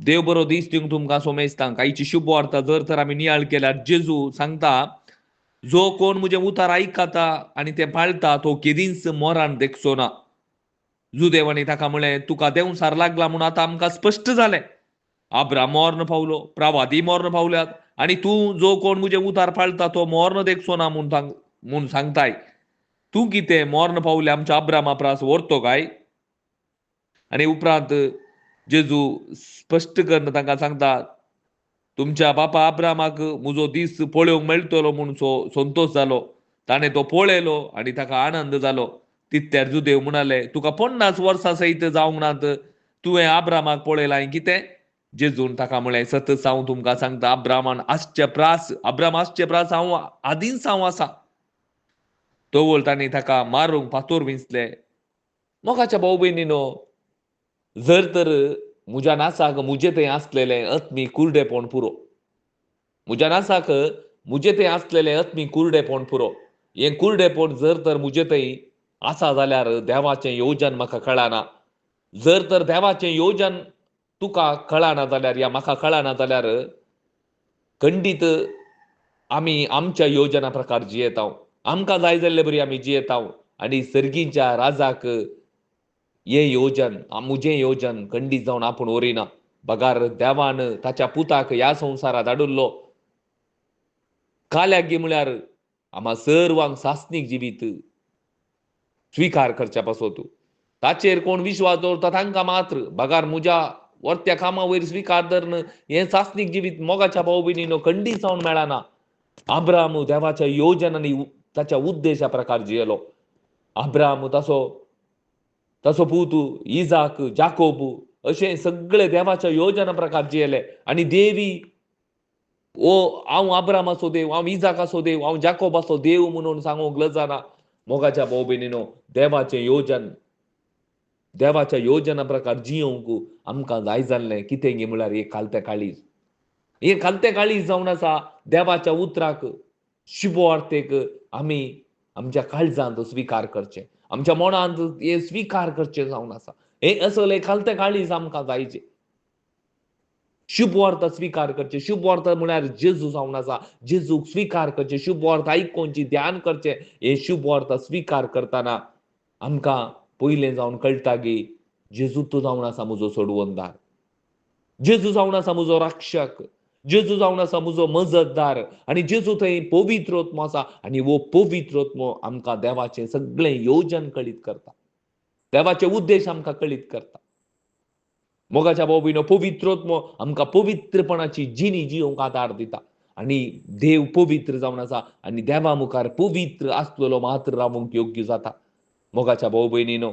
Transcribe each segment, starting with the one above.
देव बरो दीस दिवंक तुमकां सोमेस्तां काहीची शुभ वार्ता जर तर आम्ही नियाळ केल्यार जेजू सांगता जो कोण मुझे उतार ऐकता आणि ते पाळता तो केदींच मोरान देखचो ना. जुदेवानी ताका म्हळें तुका देव सार लागला म्हणून आता आमकां स्पश्ट जालें. अब्राम मोर्न पावलो, प्रवादी मोर्न पावल्यात आणि तू जो कोण मुझे उतार पाळता तो मोर्न देखचो ना म्हणून सांगताय. तू कितें मोर्न पावले आमच्या अब्रामा प्रास व्हरतो काय? आणि उपरांत जेजू स्पश्ट करून तांकां सांगता तुमच्या बापा अब्रामाक म्हजो दीस पळोवंक मेळटलो म्हूण संतोश जालो. ताणें तो पळयलो आनी ताका आनंद जालो. तित्त्यार जुदेव म्हणाले तुका 50 वर्सां सयत जावंक नात तुवें अब्रामाक पळयलां कितें? जेजून ताका म्हळें सतत हांव तुमकां सांगता अब्रामान आसचे प्रास अब्राम आसचे प्रास हांव आदींच हांव आसा. तोवळ तांणी ताका मारूंक फातोर विंचले. मोगाच्या भाऊ भयणीनो, जर तर म्हज्या नासाक मुजे थंय आसलेलें आत्मी कुर्डेपण पुरो. म्हज्या नासाक मुजे थंय आसलेलें आत्मी कुर्डेपण पुरो. हें कुर्डेपण जर तर मुजे थंय आसा जाल्यार देवाचें येवजन म्हाका कळना. जर तर देवाचें येवजन तुका कळना जाल्यार या म्हाका कळना जाल्यार खंडीत आमी आमच्या योजना प्रकार जियेताव. आमकां जाय जाल्ले बरी आमी जियेताव आनी सर्गीच्या राजाक हे येवजन मुजें येवजन खंडीत जावन आपूण उरिना. बगार देवान ताच्या पुताक ह्या संवसारांत धाडुल्लो काल्याक गे म्हळ्यार आम्हा सर्वांक सासणीक जिवीत स्विकार करच्या पासो तूं. ताचेर कोण विश्वास दवरता तांकां मात्र बगार म्हज्या वर्त्या कामा वयर स्विकार धरन हें सासणीक जिवीत मोगाच्या भाऊ भयणीनो खंडीत जावन मेळना. अब्राम देवाच्या येवजन आनी ताच्या उद्देशा प्रकार जियेलो. अब्राम ताचो पूत इजाक जाकोब अशें सगळे देवाच्या योजना प्रकार जियेले आनी देवी हांव अब्रामाचो देव, हांव इजाकाचो देव, हांव जाकोबाचो देव म्हणून सांगूंक लजना. मोगाच्या भाऊ भयणीनो, देवाच्या योजना प्रकार जियोंक आमकां जाय जाल्लें कितें गे म्हळ्यार एक खालतें काळीज. हें खालतें काळीज जावन आसा देवाच्या उतराक शुभ वार्तेक आमी आमच्या काळजांत स्विकार करचें. आमच्या मनांत हें स्विकार करचें जावन आसा. हें असलें खालतें काळीज आमकां जायचें. शुभ वार्ता स्विकार करचें. शुभ वार्ता म्हळ्यार जेजू जावन आसा. जेजूक स्विकार करचें. शुभ वार्ता आयकोवची, ध्यान करचें. हें शुभ वार्ता स्विकार करतना आमकां पयलें जावन कळटा की जेजूच जावन आसा म्हजो सोडवणदार. जेजू जावन आसा म्हजो रक्षक. जेजू जावन आसा म्हजो मजतदार आनी जेजू थंय पवित्र आत्मो आसा आनी वो पवित्र आत्मो आमकां देवाचें सगळें येवजन कळीत करता. देवाचे उद्देश आमकां कळीत करता. मोगाच्या भाऊ भयणो, पवित्र आत्मो आमकां पवित्रपणाची जिणी जियोंक आदार दिता आनी देव पवित्र जावन आसा आनी देवा मुखार पवित्र आसलेलो मात्र रावूंक योग्य जाता. मोगाच्या भाऊ भयणीनो,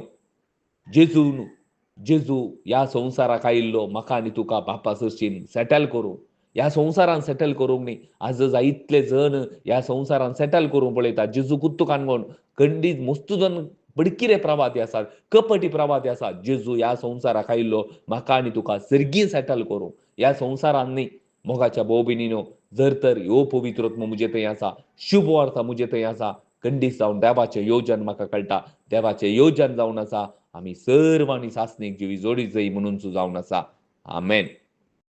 जेजू ह्या संवसाराक आयिल्लो म्हाका आनी तुका बापा सरशीन सेटल करूंक. ह्या संवसारान सेटल करूंक न्ही. आज जायतले जण ह्या संवसारान सेटल करूंक पळयता. जेजू कुत्तुकान कोण खंडीत मस्त जण बडकिरे प्रवादी आसात, कपटी प्रवादी आसात. जेजू ह्या संवसाराक आयिल्लो म्हाका आनी तुका सर्गी सेटल करूंक. ह्या संवसारान न्ही. मोगाच्या भाऊ भयणीनो, जर तर ह्यो पवित्र आत्मो मुजे थंय आसा, शुभ वार्ता मुजे थंय आसा, खंडीत जावन देवाचें येवजन म्हाका कळटा. देवाचें येवजन जावन आसा आमी सर्वांनी सासणीक जिवी जोडीत जायी म्हणून जावन आसा. आमेन.